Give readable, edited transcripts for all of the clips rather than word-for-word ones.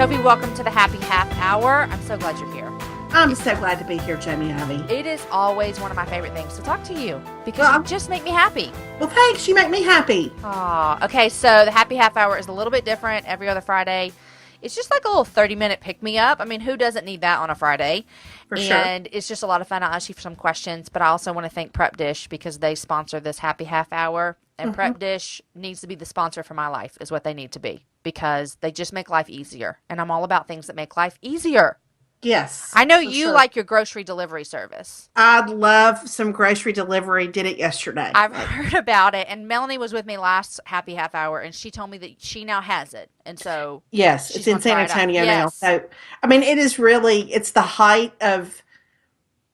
Sophie, welcome to the Happy Half Hour. I'm so glad you're here. I'm so glad to be here, Jamie Ivey. It is always one of my favorite things to talk to you because you just make me happy. Well, thanks. You make me happy. Aw, okay, so the Happy Half Hour is a little bit different every other Friday. It's just like a little 30-minute pick-me-up. I mean, who doesn't need that on a Friday? For sure. And it's just a lot of fun. I'll ask you for some questions, but I also want to thank Prep Dish because they sponsor this Happy Half Hour. And Prep Dish needs to be the sponsor for my life is what they need to be because they just make life easier. And I'm all about things that make life easier. Yes. I know you like your grocery delivery service. I'd love some grocery delivery. Did it yesterday. I've heard about it. And Melanie was with me last Happy Half Hour, and she told me that she now has it. And so yes, it's in San Antonio now. So, I mean, it's the height of,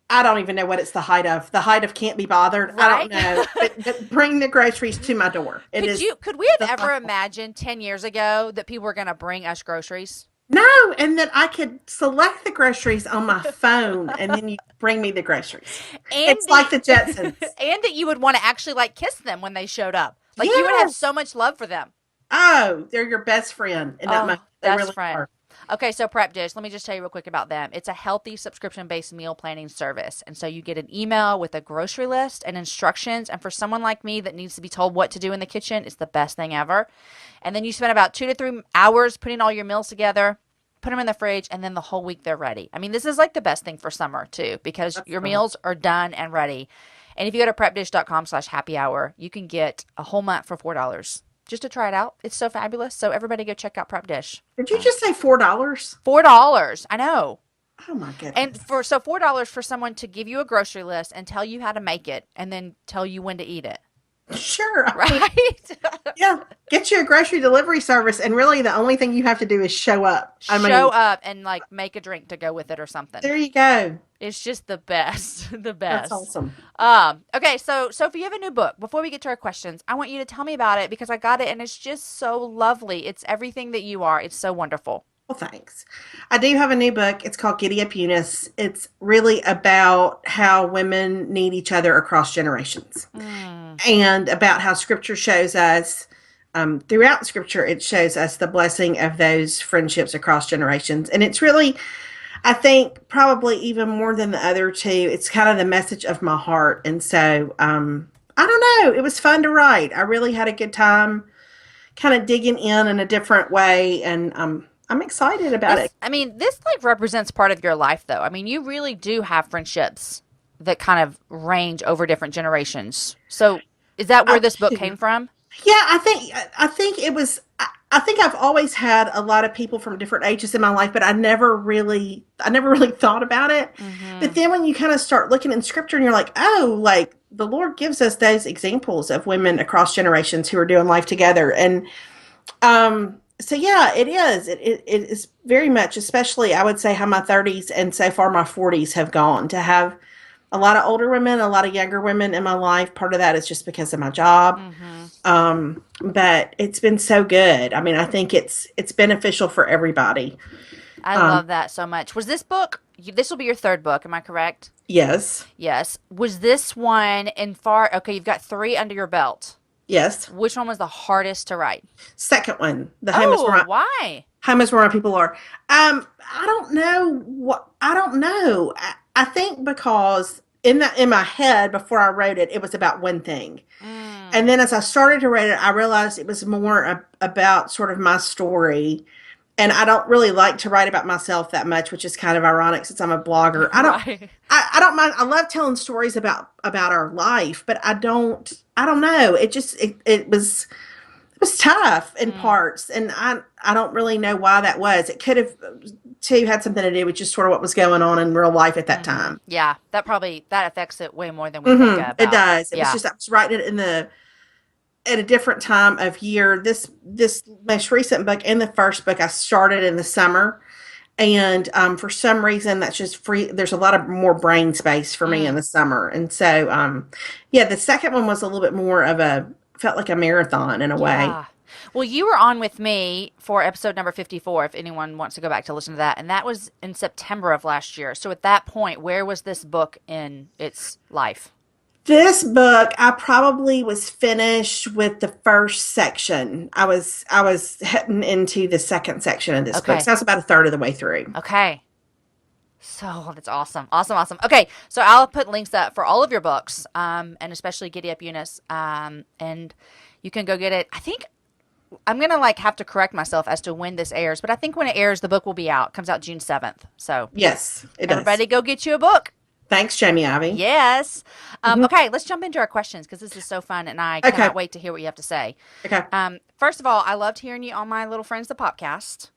I don't even know what it's the height of. The height of can't be bothered. Right? I don't know. but bring the groceries to my door. Could we have ever imagined 10 years ago that people were going to bring us groceries? No, and that I could select the groceries on my phone and then you bring me the groceries. It's like the Jetsons. And that you would want to actually like kiss them when they showed up. Like yes. You would have so much love for them. Oh, they're your best friend. And that best really friend. Are. Okay, so Prep Dish, let me just tell you real quick about them. It's a healthy subscription-based meal planning service. And so you get an email with a grocery list and instructions. And for someone like me that needs to be told what to do in the kitchen, it's the best thing ever. And then you spend about 2 to 3 hours putting all your meals together, put them in the fridge, and then the whole week they're ready. I mean, this is like the best thing for summer, too, because your meals are done and ready. And if you go to prepdish.com/happy hour, you can get a whole month for $4. Just to try it out. It's so fabulous. So everybody go check out Prep Dish. Did you just say $4? $4. I know. Oh my goodness. And $4 for someone to give you a grocery list and tell you how to make it and then tell you when to eat it. Sure. Right? Yeah. Get you a grocery delivery service and really the only thing you have to do is show up. Show up and like make a drink to go with it or something. There you go. It's just the best. The best. That's awesome. Okay, so Sophie, you have a new book. Before we get to our questions, I want you to tell me about it because I got it and it's just so lovely. It's everything that you are. It's so wonderful. Well, thanks. I do have a new book. It's called Giddy Up Eunice. It's really about how women need each other across generations and about how Scripture shows us, throughout Scripture, it shows us the blessing of those friendships across generations. And it's really, I think, probably even more than the other two, it's kind of the message of my heart. And so, I don't know. It was fun to write. I really had a good time kind of digging in a different way. And I'm excited about it. I mean, this like represents part of your life, though. I mean, you really do have friendships that kind of range over different generations. So is that where this book came from? Yeah, I think it was, I think I've always had a lot of people from different ages in my life, but I never really thought about it. Mm-hmm. But then when you kind of start looking in Scripture and you're like, oh, like the Lord gives us those examples of women across generations who are doing life together. And, so yeah, it is. It is very much, especially I would say how my 30s and so far my 40s have gone to have a lot of older women, a lot of younger women in my life. Part of that is just because of my job. Mm-hmm. But it's been so good. I mean, I think it's beneficial for everybody. I love that so much. Was this book, this will be your third book, am I correct? Yes. Yes. Was this one okay, you've got 3 under your belt. Yes. Which one was the hardest to write? Second one. The home is where why? Home is where my people are. I don't know I don't know. I think because in my head before I wrote it, it was about one thing. And then as I started to write it, I realized it was more about sort of my story. And I don't really like to write about myself that much, which is kind of ironic since I'm a blogger. I don't mind. I love telling stories about our life, but I don't know. It was tough in parts, and I don't really know why that was. It could have too had something to do with just sort of what was going on in real life at that time. Yeah, that affects it way more than we think about. It does. It was just I was writing it at a different time of year. This most recent book and the first book I started in the summer, and for some reason that's just free. There's a lot of more brain space for me in the summer, and so the second one was a little bit more of felt like a marathon in a way. Well, you were on with me for episode number 54, if anyone wants to go back to listen to that, and that was in September of last year. So at that point, where was this book in its life? This book, I probably was finished with the first section. I was heading into the second section of this book, Okay. so I was about a third of the way through. Okay. So that's awesome. Awesome, awesome. Okay, so I'll put links up for all of your books, and especially Giddy Up Eunice. And you can go get it. I think I'm gonna like have to correct myself as to when this airs, but I think when it airs, the book will be out. It comes out June 7th. So Yes, it does. everybody go get you a book. Thanks, Jamie Ivey. Yes. Hmm. Okay, let's jump into our questions because this is so fun and I Okay. cannot wait to hear what you have to say. Okay. First of all, I loved hearing you on my Little Friends, the podcast.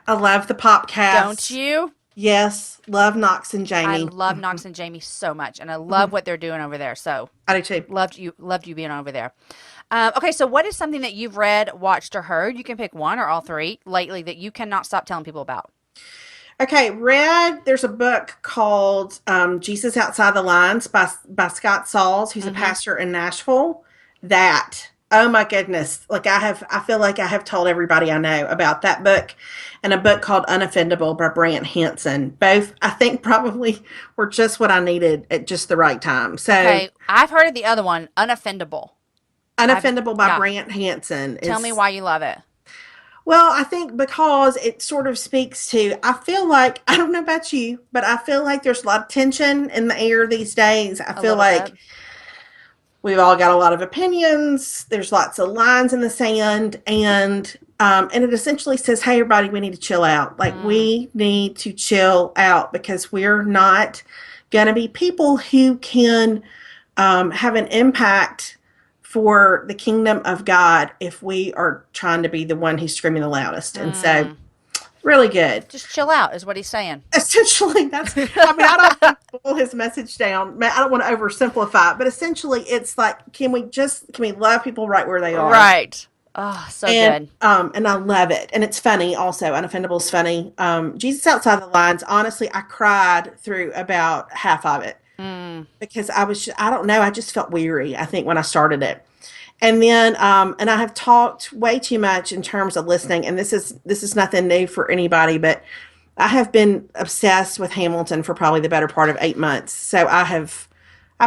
I love the Don't podcast. you? Yes, love Knox and I Jamie. love Knox and Jamie so much, and I love Mhm. what they're doing over there. So I do too. loved you being over there. Okay, so what is something that you've read, watched, or heard? You can pick one or all three lately that you cannot stop telling people about. Okay, there's a book called Jesus Outside the Lines by Scott Sauls, who's a Mm-hmm. pastor in Nashville. That, oh my goodness, like I feel like I have told everybody I know about that book, and a book called Unoffendable by Brant Hansen. Both, I think, probably were just what I needed at just the right time. So, Okay, I've heard of the other one, Unoffendable. I've Unoffendable by yeah. Brant Hansen Tell me is. why you love it. Well, I think because it sort of speaks to, I feel like, I don't know about you, but I feel like there's a lot of tension in the air these days. I A feel little like bit. we've all got a lot of opinions. There's lots of lines in the sand, and it essentially says, "Hey, everybody, we need to chill out. Like Mm, we need to chill out because we're not going to be people who can have an impact for the kingdom of God if we are trying to be the one who's screaming the loudest." And so, mm. really good. Just chill out, is what he's saying. Essentially, I mean, I don't want to boil his message down. I don't want to oversimplify it, but essentially, it's like, can we love people right where they are? Right. Oh, so And good. and I love it, and it's funny also. Unoffendable is funny. Jesus Outside the Lines. Honestly, I cried through about half of it Mm, because I don't know, I just felt weary. I think when I started it, and then and I have talked way too much in terms of listening, and this is nothing new for anybody, but I have been obsessed with Hamilton for probably the better part of 8 months. So I've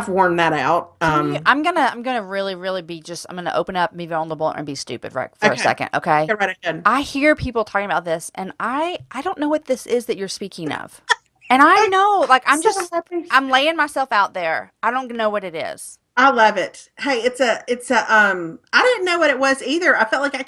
worn that out. I'm gonna really, really be just. I'm gonna open up, be vulnerable, and be stupid right for a Okay, second. Okay. go right ahead. I hear people talking about this, and I don't know what this is that you're speaking of. And I know, like, So happy. I'm laying myself out there. I don't know what it is. I love it. Hey, it's a I didn't know what it was either. I felt like I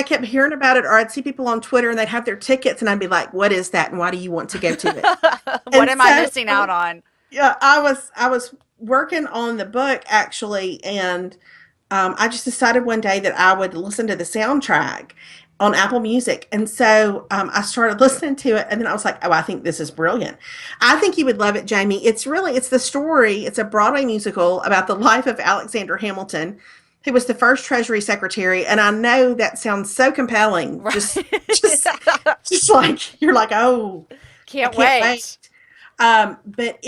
kept hearing about it, or I'd see people on Twitter and they'd have their tickets and I'd be like, "What is that and why do you want to go to it?" What And am I so missing out on? yeah, I was working on the book actually, and I just decided one day that I would listen to the soundtrack on Apple Music, and so I started listening to it, and then I was like, "Oh, I think this is brilliant. I think you would love it, Jamie. It's the story. It's a Broadway musical about the life of Alexander Hamilton, who was the first Treasury Secretary, and I know that sounds so compelling. Right. Just, just like you're like, oh, I Can't can't wait. wait. But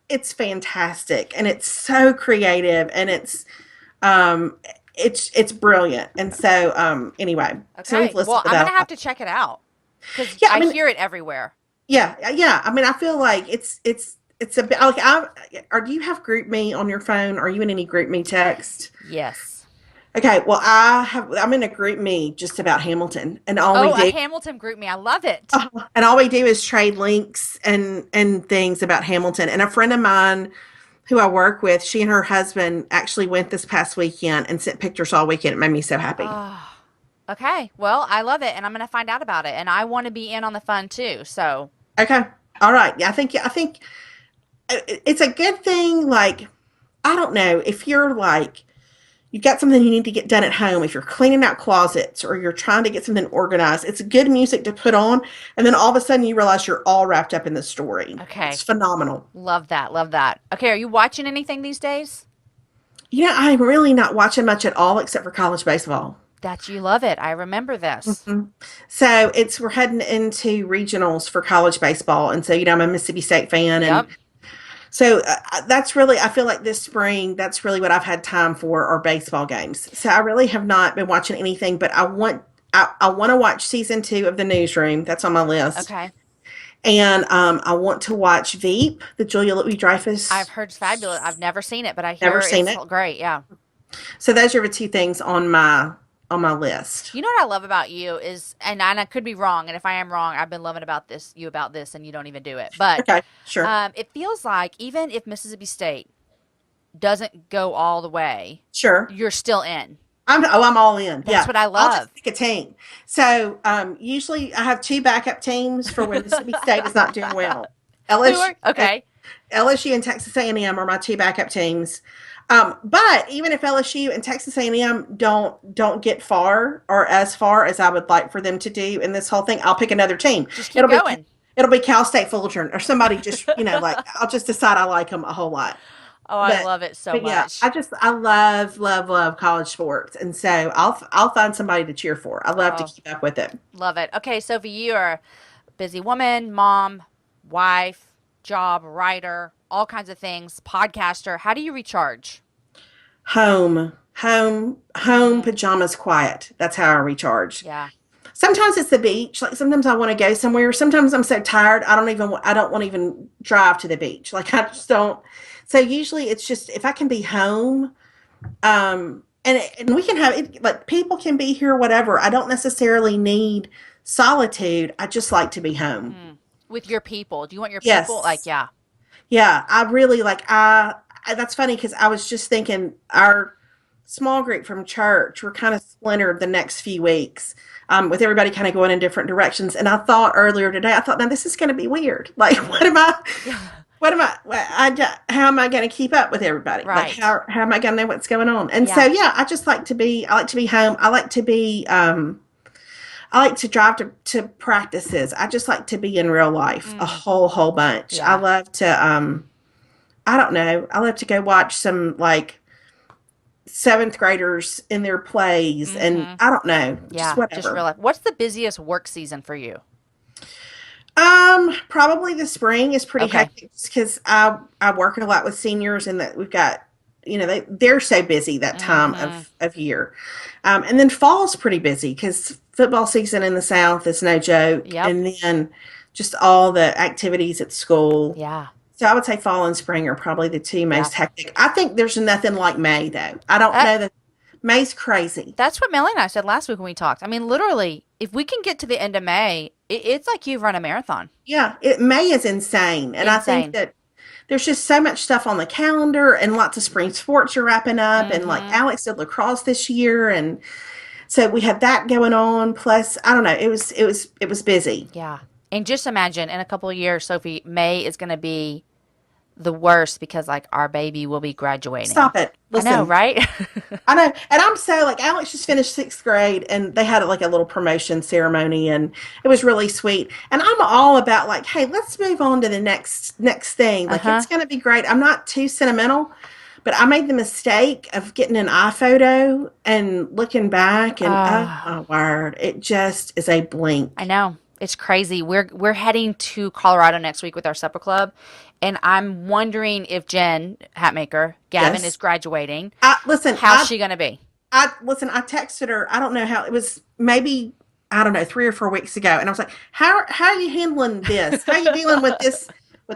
it's fantastic and it's so creative and um it's brilliant. And so anyway, so we've Okay. Well, listened to I'm that gonna a have lot. to check it out because Yeah, I I mean, hear it everywhere. yeah. I mean, I feel like it's a bit like or do you have Group Me on your phone? Are you in any Group Me text? Yes. Okay, well I'm in a Group Me just about Hamilton, and Oh, a Hamilton group me. I love it. all we do is trade links and things about Hamilton. And a friend of mine who I work with, she and her husband actually went this past weekend and sent pictures all weekend. It made me so happy. Oh, okay. Well, I love it, and I'm gonna find out about it, and I want to be in on the fun too. So, Okay. All right. Yeah, I think it's a good thing. Like, I don't know if you're like, you've got something you need to get done at home, if you're cleaning out closets or you're trying to get something organized, it's good music to put on. And then all of a sudden you realize you're all wrapped up in the story. okay. It's phenomenal. Love that. Love that. Okay. Are you watching anything these days? I'm really not watching much at all except for college baseball. That you love it. I remember this. Mhm. So we're heading into regionals for college baseball. And so, I'm a Mississippi State fan. And Yep. so that's really, I feel like this spring, that's really what I've had time for are baseball games. So I really have not been watching anything, but I want to watch season 2 of The Newsroom. That's on my list. Okay. And I want to watch Veep, the Julia Louis-Dreyfus. I've heard it's fabulous. I've never seen it, but I Never hear seen it's it. great. Yeah. So those are the two things on my list. You know what I love about you is, and I could be wrong, and if I am wrong, I've been loving you about this, and you don't even do it. But Okay, sure, it feels like even if Mississippi State doesn't go all the way, sure. you're still in. I'm all in. That's Yeah, what I I'll just love. pick a team. So usually I have two backup teams for when Mississippi State is not doing well. Who LSU, are okay? LSU and Texas A&M are my two backup teams. But even if LSU and Texas A&M don't get far or as far as I would like for them to do in this whole thing, I'll pick another team. Just keep It'll be going. it'll be Cal State Fullerton or somebody just like I'll just decide I like them a whole lot. Oh, I But love it so but yeah, much. I love college sports, and so I'll find somebody to cheer for. I love to Oh, keep up with it. love it. Okay, Sophie, you are a busy woman, mom, wife, job, writer, all kinds of things, podcaster. How do you recharge? Home, Mm, pajamas, quiet. That's how I recharge. yeah. Sometimes it's the beach. Like sometimes I want to go somewhere. Sometimes I'm so tired I don't want to even drive to the beach. Like I just don't. So usually it's just if I can be home, and we can have it. Like people can be here, whatever. I don't necessarily need solitude. I just like to be home. Mm. With your people. Do you want your people? Like, Yes. yeah. Yeah, I really like that's funny because I was just thinking our small group from church, we're kind of splintered the next few weeks, with everybody kind of going in different directions. And I thought earlier today, I thought, now this is going to be weird. Like, how am I going to keep up with everybody? Like, Right. how am I going to know what's going on? And so, Yeah. yeah, I like to be home. I like to drive to practices. I just like to be in real life a Mm. whole bunch. I Yeah. love to, I don't know. I love to go watch some like seventh graders in their plays, and Mm-hmm. I don't know, just Yeah. Just real whatever. life. What's the busiest work season for you? Probably the spring is pretty Okay. hectic because I work a lot with seniors, and that we've got they're so busy that time Mm-hmm. of year, and then fall's pretty busy because football season in the South is no joke, Yep. and then just all the activities at school. Yeah. So I would say fall and spring are probably the two Yeah. most hectic. I think there's nothing like May though. I don't That know that May's crazy. that's what Melanie and I said last week when we talked. I mean, literally, if we can get to the end of May, it's like you've run a marathon. Yeah, May is insane, and I think Insane. that there's just so much stuff on the calendar, and lots of spring sports are wrapping up, and like Mm-hmm. Alex did lacrosse this year, and so we had that going on. Plus, I don't know, it was busy. Yeah. And just imagine in a couple of years, Sophie, May is going to be the worst because like our baby will be graduating. Stop it. I know, Listen, right? I know, and I'm so like Alex just finished sixth grade, and they had like a little promotion ceremony, and it was really sweet. And I'm all about like, hey, let's move on to the next thing. Like Uh-huh. it's gonna be great. I'm not too sentimental, but I made the mistake of getting an iPhoto and looking back, and oh Uh, my word, it just is a I blink. know. It's crazy. We're heading to Colorado next week with our supper club, and I'm wondering if Jen Hatmaker, Gavin is Yes, graduating. I listen. How's she gonna be? I listen. I texted her. I don't know how it was. Maybe I don't know 3 or 4 weeks ago, and I was like, how are you handling this? How are you dealing with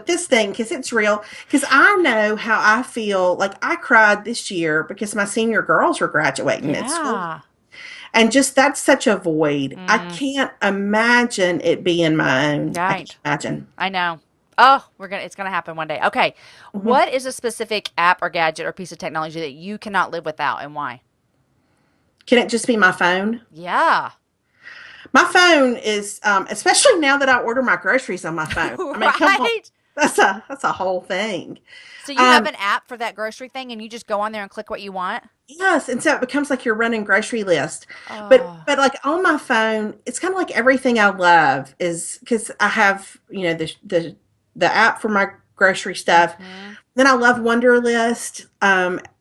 this thing? Because it's real. Because I know how I feel. Like I cried this year because my senior girls were graduating at school, Yeah. and just that's such a void. I Mm, can't imagine it being my own. I can't right. imagine. I know. Oh, it's gonna happen one day. Okay. Mhm. What is a specific app or gadget or piece of technology that you cannot live without and why? Can it just be my phone? Yeah. My phone is, especially now that I order my groceries on my phone. I mean, come on, Right? that's a whole thing. So you have Um, an app for that grocery thing and you just go on there and click what you want? yes, and so it becomes like you're running grocery list. Oh. But like on my phone, it's kind of like everything I love is because I have the app for my grocery stuff. Hmm. Then I love Wonderlist.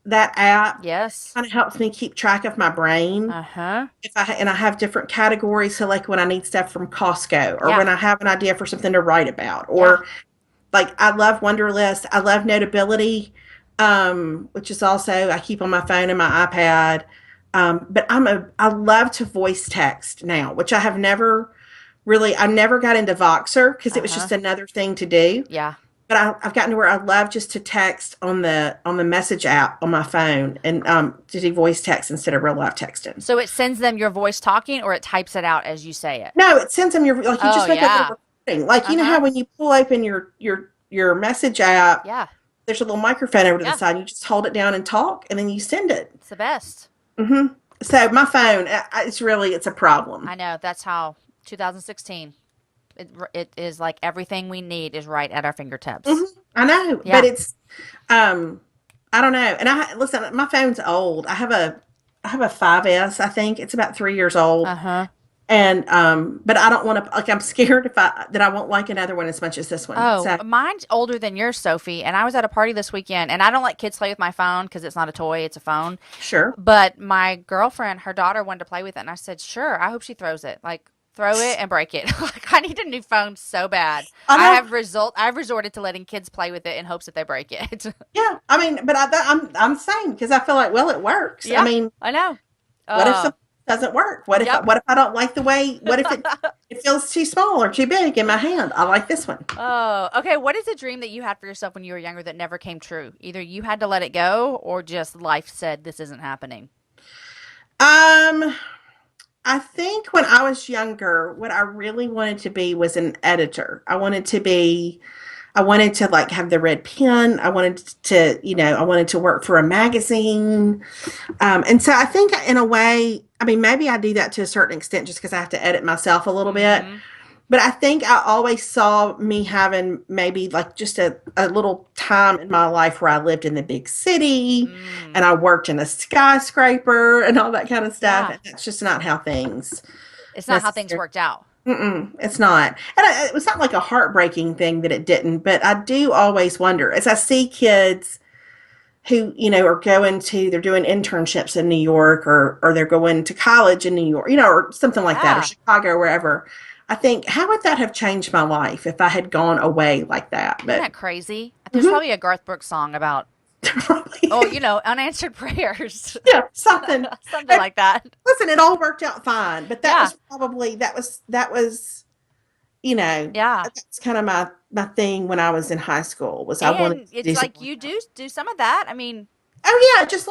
That app Yes. kind of helps me keep track of my brain. Uh-huh. If I and I have different categories, so like when I need stuff from Costco, or Yeah. when I have an idea for something to write about, Yeah. or like I love Wonderlist. I love Notability, which is also I keep on my phone and my iPad. But I love to voice text now, which I have never really, I never got into Voxer because it was Uh-huh. just another thing to do. Yeah. But I've gotten to where I love just to text on the message app on my phone and to do voice text instead of real life texting. So it sends them your voice talking or it types it out as you say it. No, it sends them your like you Oh, just make a little yeah. recording. Like you know how Uh-huh. when you pull open your message app, Yeah. there's a little microphone over to the Yeah. side. You just hold it down and talk, and then you send it. It's the best. hmm So my phone, it's a problem. I know. That's how 2016. It is like everything we need is right at our hmm fingertips. I know, but Yeah. it's um, I don't know. And I listen, my phone's old. I have a 5S. I think it's about 3 years old. Uh-huh. And but I don't want to like I'm scared if I that I won't like another one as much as this one. Oh, So mine's older than yours, Sophie. And I was at a party this weekend, and I don't let kids play with my phone because it's not a toy, it's a phone. sure. But my girlfriend, her daughter wanted to play with it, and I said, "Sure, I hope she throws it. Like throw it and break it. Like I need a new phone so bad. I know. I've resorted to letting kids play with it in hopes that they break it." Yeah, I mean, but I'm saying because I feel like well, it works. I Yeah, mean, I know. what if Uh, something doesn't work? yep. What if I don't like the way? What if it feels too small or too big in my hand? I like this one. Oh, okay. What is a dream that you had for yourself when you were younger that never came true? Either you had to let it go or just life said this isn't happening. Um, I think when I was younger, what I really wanted to be was an editor. I wanted to like have the red pen. I wanted to, I wanted to work for a magazine. And so I think in a way, I mean, maybe I do that to a certain extent just because I have to edit myself a little bit. Mm-hmm. But I think I always saw me having maybe like just a little time in my life where I lived in the big city Mm. and I worked in a skyscraper and all that kind of stuff. Yeah. And that's just not how things It's not how things necessarily. worked out. It's not. And it was not like a heartbreaking thing that it didn't, but I do always wonder as I see kids who, are they're doing internships in New York or they're going to college in New York, or something like that, or Yeah. Chicago, wherever. I think, how would that have changed my life if I had gone away like that? Isn't But that crazy? There's mhm, probably a Garth Brooks song about, probably, oh, unanswered prayers. yeah, something. Something And like that. listen, it all worked out fine, but that Yeah. was probably, that was, Yeah. that's kind of my thing when I was in high school was I wanted And to do it's something like like you that. do some of that. I mean, Oh yeah, it's just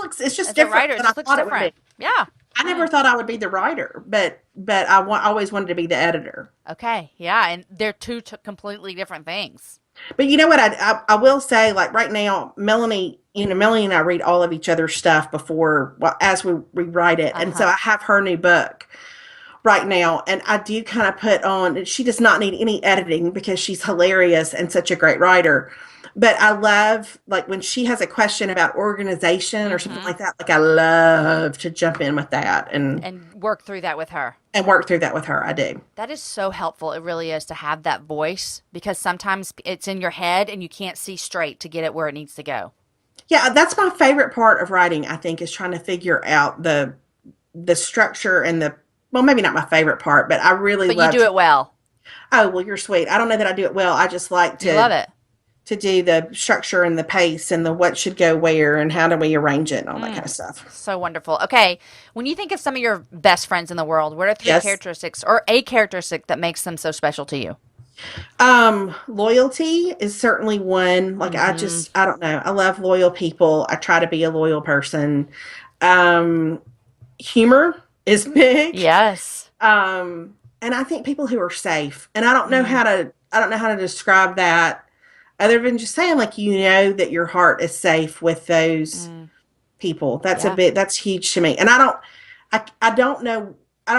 as a different writer, it than I just looks thought it would be. different. Yeah. I never Nice. thought I would be the writer, but always wanted to be the editor. Okay. Yeah. And they're two completely different things. But you know what? I will say, like right now, Melanie and I read all of each other's stuff before, well, as we write it, Uh and so huh. I have her new book right now, and I do kind of put on. She does not need any editing because she's hilarious and such a great writer. But I love like when she has a question about organization or something Mm-hmm. like that. Like I love to jump in with that And work through that with her. and work through that with her. I do. That is so helpful. It really is to have that voice because sometimes it's in your head and you can't see straight to get it where it needs to go. Yeah, that's my favorite part of writing, I think, is trying to figure out the structure and the well, maybe not my favorite part, but I really But you love do to it well. oh, well, you're sweet. I don't know that I do it well. I just like You love it. to do the structure and the pace and the what should go where and how do we arrange it and all that kind Mm, of stuff. so wonderful. Okay. When you think of some of your best friends in the world, what are three Yes. characteristics or a characteristic that makes them so special to you? Loyalty is certainly one. Like Mm-hmm. I don't know. I love loyal people. I try to be a loyal person. Um, humor is big. Yes. And I think people who are safe. And Mm, I don't know how to describe that other than just saying like that your heart is safe with those mm, people. yeah. That's huge to me. And I don't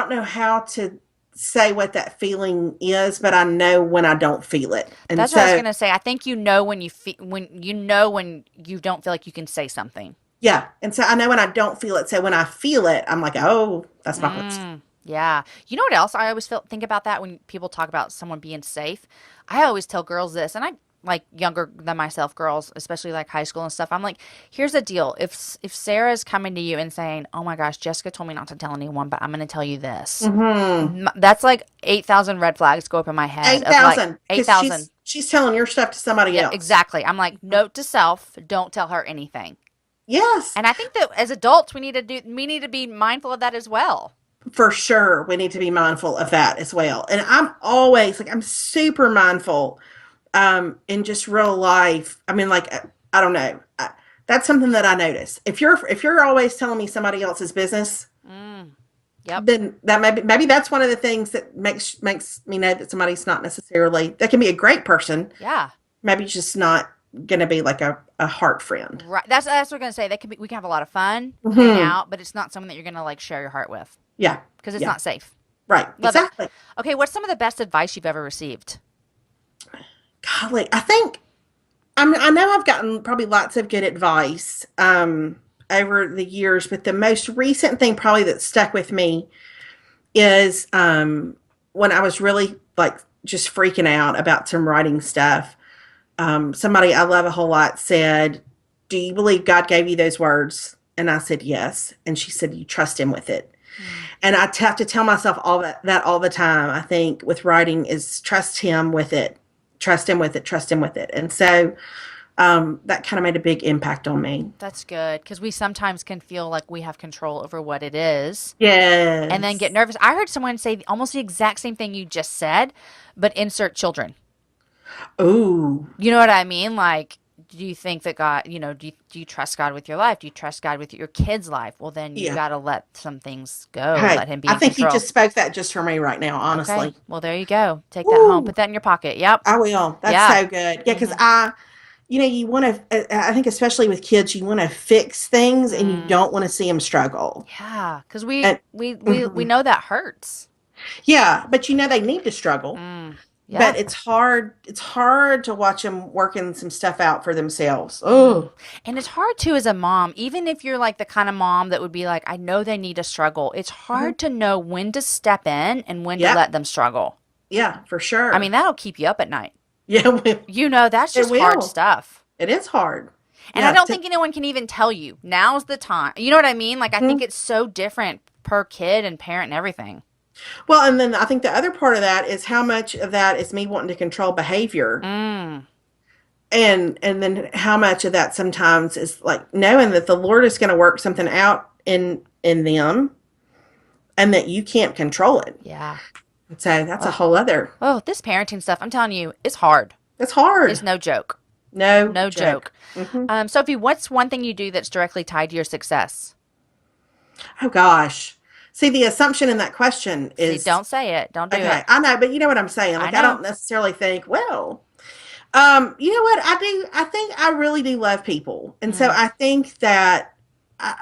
know how to say what that feeling is, but I know when I don't feel it. And That's what I was so gonna say. I think you know when you don't feel like you can say something. yeah. And so I know when I don't feel it. So when I feel it, I'm like, oh, that's my person. Mm, yeah. You know what else I always think about that when people talk about someone being safe? I always tell girls this, and I like younger than myself girls, especially like high school and stuff. I'm like, here's the deal. If Sarah's coming to you and saying, "Oh my gosh, Jessica told me not to tell anyone, but I'm going to tell you this." Mm-hmm. That's like 8,000 red flags go up in my head of like 8,000 because 8,000. she's telling your stuff to somebody Yeah, else. exactly. I'm like, note to self, don't tell her anything. Yes. And I think that as adults, we need to be mindful of that as well. for sure we need to be mindful of that as well. And I'm always like, I'm super mindful in just real life. I mean, like, I don't know. That's something that I notice. If you're always telling me somebody else's business, Mm. Yep. then that maybe that's one of the things that makes me know that somebody's not necessarily, that can be a great person. Yeah. Maybe just not going to be like a heart friend. Right. That's what we're gonna say. We can have a lot of fun, hang Hmm. out, but it's not someone that you're gonna like share your heart with Yeah. because it's Yeah. not safe. Right. Love it. Exactly. Okay, what's some of the best advice you've ever received? Golly, I know I've gotten probably lots of good advice over the years, but the most recent thing probably that stuck with me is when I was really like just freaking out about some writing stuff. Somebody I love a whole lot said, "Do you believe God gave you those words?" And I said, "Yes." And she said, "You trust Him with it." Mm. And I have to tell myself all that all the time. I think with writing is trust Him with it, trust Him with it, trust Him with it. And so that kind of made a big impact on me. That's good because we sometimes can feel like we have control over what it is and then get Yes. nervous. I heard someone say almost the exact same thing you just said, but insert children. Ooh. You know what I mean? Like, do you think that God, do you trust God with your life? Do you trust God with your kid's life? Well, then you Yeah. got to let some things go, Hey, let Him be I in think you control. just spoke that just for me right now, Okay. honestly. Well, there you go. Take that home. Woo. Put that in your pocket. Yep. I will. That's Yeah. so good. Yeah, because Mm-hmm. you want to, I think especially with kids, you want to fix things and you Mm. don't want to see them struggle. Yeah. Because we, And we, we, we mhm. know that hurts. Yeah, but they need to struggle. Mm. But Yeah. it's hard to watch them working some stuff out for themselves. Mm. Oh, And it's hard too as a mom, even if you're like the kind of mom that would be like, I know they need to struggle. It's mhm. hard to know when to step in and when to Yep. let them struggle. Yeah, for I mean, sure. that'll keep you up at night. Yeah, That's it just hard will. stuff. It is hard. And I Yeah. don't think anyone can even tell you now's the time. You know what I mean? Like, I think Mhm. it's so different per kid and parent and everything. Well, and then I think the other part of that is how much of that is me wanting to control behavior, Mm, and then how much of that sometimes is like knowing that the Lord is going to work something out in them, and that you can't control it. yeah. So that's a Oh, whole other. oh, this parenting stuff, I'm telling you, it's hard. It's It's hard. no joke. No No joke. joke. Hmm. Sophie, what's one thing you do that's directly tied to your success? Oh gosh. See, the assumption in that question See, is don't say it. Don't do okay. it. I know, but you know what I'm saying. I Like, I know. don't necessarily think, well, you know what? I do. I think I really do love people, and so Mm, I think that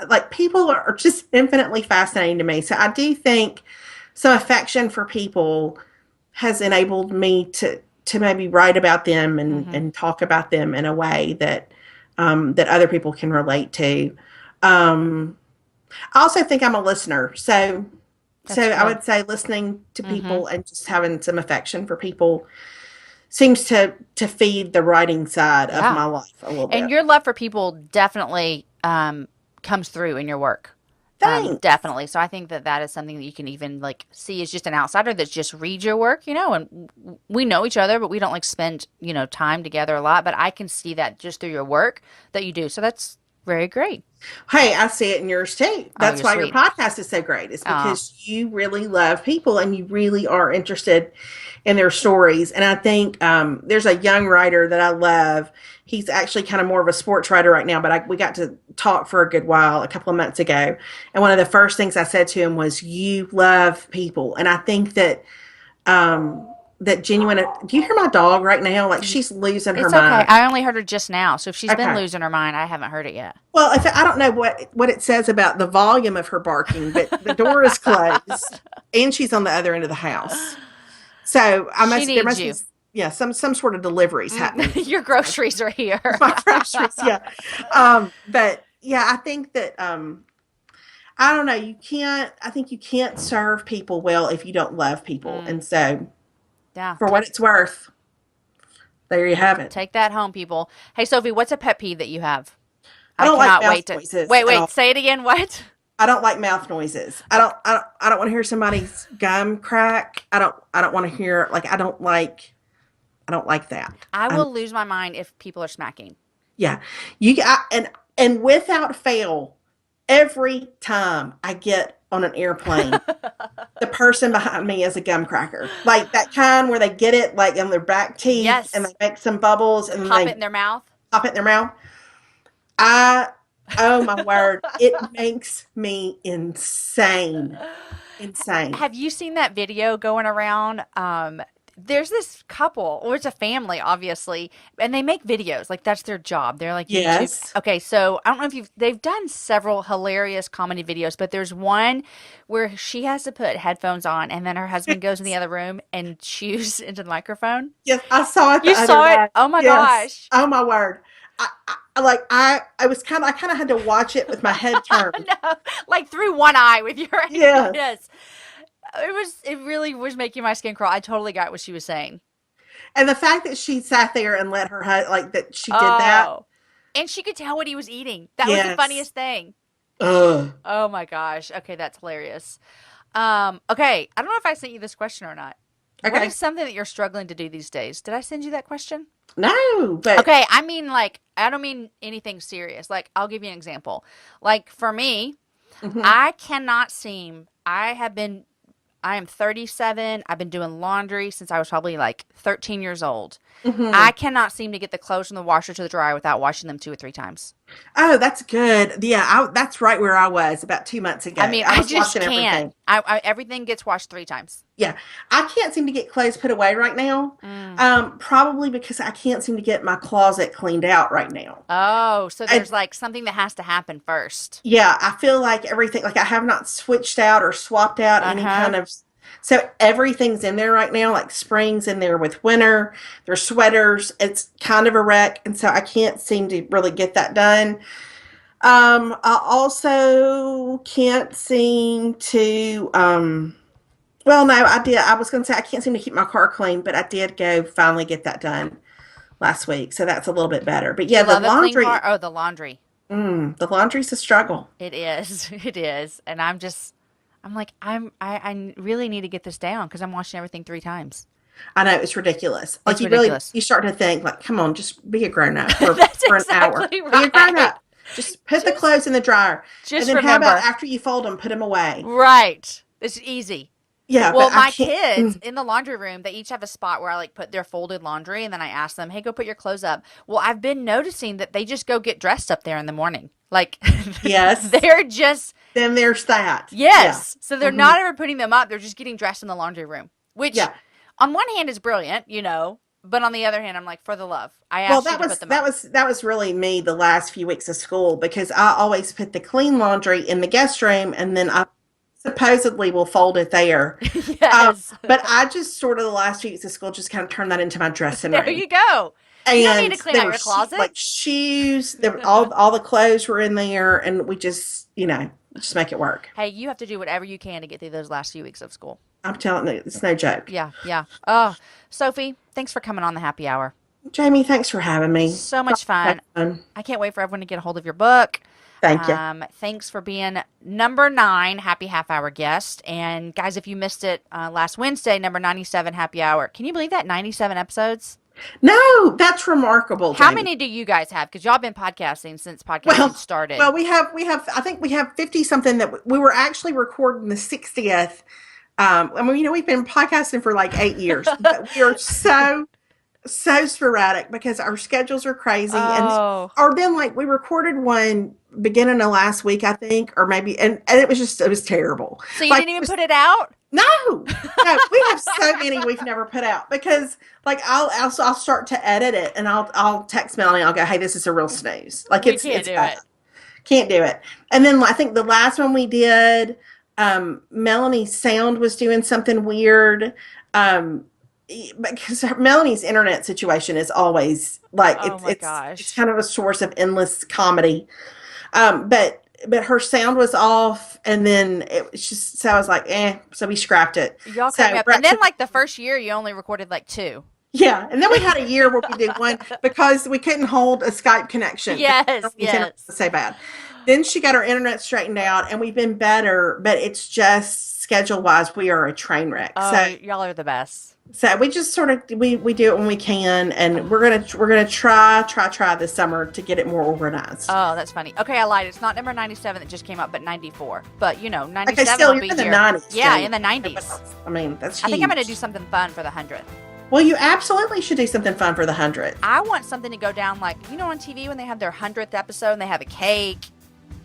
like people are just infinitely fascinating to me. So I do think some affection for people has enabled me to maybe write about them mm-hmm. and talk about them in a way that that other people can relate to. Um, I also think I'm a listener, so That's I good. would say listening to Mm-hmm. people and just having some affection for people seems to feed the writing side of Yeah. my life a little And bit. your love for people definitely comes through in your work. Thanks. Definitely. So I think that that is something that you can even like see as just an outsider that's just read your work, and we know each other, but we don't like spend, time together a lot. But I can see that just through your work that you do. So that's very great. Hey, I see it in yours too. Oh, That's you're why your sweet. podcast is so great. It's Oh, because you really love people and you really are interested in their stories. And I think there's a young writer that I love. He's actually kind of more of a sports writer right now, but we got to talk for a good while a couple of months ago. And one of the first things I said to him was, "You love people," and I think um, that genuine. Do you hear my dog right now? Like y- she's losing her it's okay. mind. I only heard her just now. So if she's been Okay. losing her mind, I haven't heard it yet. Well, if I don't know what it says about the volume of her barking, but the door is closed and she's on the other end of the house. So She there needs must be, you. yeah, some sort of deliveries happening. Your So groceries are here. my groceries, yeah. But yeah, I think that I don't know, I think you can't serve people well if you don't love people. Mm, And so yeah. for what it's worth, there you have it. Take that home, people. Hey, Sophie, what's a pet peeve that you have? I I don't like cannot mouth wait to noises wait. at Wait, all. say it again. What? I don't like mouth noises. I don't want to hear somebody's gum crack. I don't want to hear like I don't like that. I I'm will lose my mind if people are smacking. yeah. You and without fail, every time I get on an airplane, the person behind me is a gum cracker. Like that kind where they get it like in their back teeth and they Yes. make some bubbles and then Pop it they in their mouth. pop it in their mouth. I, oh my word, it makes me insane. Insane. Have you seen that video going around? There's this couple, or it's a family, obviously, and they make videos. Like that's their job. They're like YouTube. Yes. Okay, so I don't know if they've done several hilarious comedy videos, but there's one where she has to put headphones on, and then her husband goes in the other room and chews into the microphone. Yes, I saw it the You other saw it? day. Oh my Yes. gosh. Oh my word. I kind of had to watch it with my head turned. No, like through one eye with your Yes. yes. It really was making my skin crawl. I totally got what she was saying. And the fact that she sat there and let her like that she did that. Oh. And she could tell what he was eating. That was the Yes. funniest thing. Ugh. Oh my gosh. Okay, that's hilarious. Okay, I don't know if I sent you this question or not. What Okay. is something that you're struggling to do these days? Did I send you that question? No, but Okay, I mean like I don't mean anything serious. Like I'll give you an example. Like for me, mhm. I cannot seem I am 37. I've been doing laundry since I was probably like 13 years old. I Mhm. cannot seem to get the clothes from the washer to the dryer without washing them 2 or 3 times. Oh, that's good. Yeah, that's right where I was about 2 months ago. I mean, I I was just washing can't. everything. Everything gets washed 3 times. Yeah, I can't seem to get clothes put away right now. Mm. Probably because I can't seem to get my closet cleaned out right now. Oh, so I, there's like something that has to happen first. yeah, I feel like everything, like I have not switched out or swapped out any Uh-huh. kind of, so everything's in there right now. Like spring's in there with winter. There's sweaters. It's kind of a wreck, and so I can't seem to really get that done. I also can't seem to. Well, no, I did. I was going to say I can't seem to keep my car clean, but I did go finally get that done last week, so that's a little bit better. But Do yeah, you love a clean car? Oh, the laundry. the laundry's a struggle. It is. It is. And I'm like, I really need to get this down because I'm washing everything 3 times. I know it's ridiculous. Like It's ridiculous. you start to think like, come on, just be a grown up for That's an hour. exactly Be a grown right. up. Just put the clothes in the dryer, and Just then how about remember. after you fold them, put them away? Right. It's easy. Yeah, Well, but I my can't. kids in the laundry room, they each have a spot where I like put their folded laundry and then I ask them, hey, go put your clothes up. Well, I've been noticing that they just go get dressed up there in the morning. Like, Yes. they're just, Then there's that. Yeah. yes. So they're Hmm. not ever putting them up. They're just getting dressed in the laundry room, which Yeah. on one hand is brilliant, you know, but on the other hand, I'm like, for the love, I Well, asked you to put them up. that was really me the last few weeks of school because I always put the clean laundry in the guest room and then I supposedly will fold it there. Yes. But I just sort of the last few weeks of school just kind of turned that into my dressing There room. you go. You don't need And to clean there out were your closet. like shoes, there were all the clothes were in there, and we just just make it work. Hey, you have to do whatever you can to get through those last few weeks of school. I'm telling you, it's no joke. Yeah, yeah. Oh, Sophie, thanks for coming on the happy hour. Jamie, thanks for having me. So much fun. Fun. I can't wait for everyone to get a hold of your book. Thank you. Thanks for being number 9 happy half hour guest. And guys, if you missed it last Wednesday, number 97 happy hour. Can you believe that 97 episodes? No, that's remarkable, How Jamie. many do you guys have? Because y'all been podcasting since podcasting Well, started. well, we have I think we have 50 something that we were actually recording the 60th. I mean, we've been podcasting for like 8 years, but we are so sporadic because our schedules are crazy. And Oh, or then like we recorded one beginning of last week, I think, or maybe, and it was terrible. so you Like didn't it even was, put it out? no, we have so many we've never put out because like I'll start to edit it and I'll text Melanie. I'll go, hey, this is a real snooze. Like We can't it's do bad. it. Can't do it. And then I think the last one we did, Melanie's sound was doing something weird. Because Melanie's internet situation is always like Oh my it's gosh. kind of a source of endless comedy. But her sound was off, and then it was just so I was like, so we scrapped it. Y'all So crack me up. we're And then actually, like the first year, you only recorded like 2. yeah, and then we had a year where we did one because we couldn't hold a Skype connection. Yes, Internet yes. was so bad. Then she got her internet straightened out, and we've been better, but it's just schedule-wise, we are a train wreck. Oh, So y'all are the best. So we just sort of we do it when we can, and we're gonna try this summer to get it more organized. Oh, that's funny. Okay, I lied. It's not number 97 that just came up, but 94. But 97 okay, still, will be you're in here. the 90s. Yeah, Jamie. in the 90s. I mean, that's huge. I think I'm gonna do something fun for the 100th. Well, you absolutely should do something fun for the 100th. I want something to go down like on TV when they have their 100th episode and they have a cake.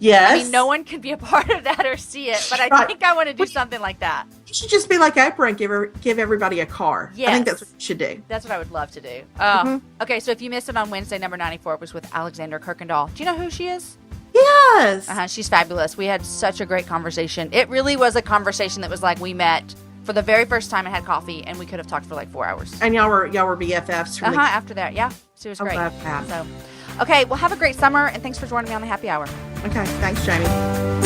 Yes. I mean, no one can be a part of that or see it, but I think I want to do something like that. You should just be like Oprah and give everybody a car. Yes. I think that's what you should do. That's what I would love to do. Mm-hmm. Okay, so if you missed it on Wednesday, number 94 was with Alexander Kirkendall. Do you know who she is? Yes. She's fabulous. We had such a great conversation. It really was a conversation that was like we met for the very first time and had coffee, and we could have talked for like 4 hours. And y'all were BFFs from after that, yeah. She was great. I love that. So, okay, well, have a great summer, and thanks for joining me on the Happy Hour. Okay, thanks, Jamie.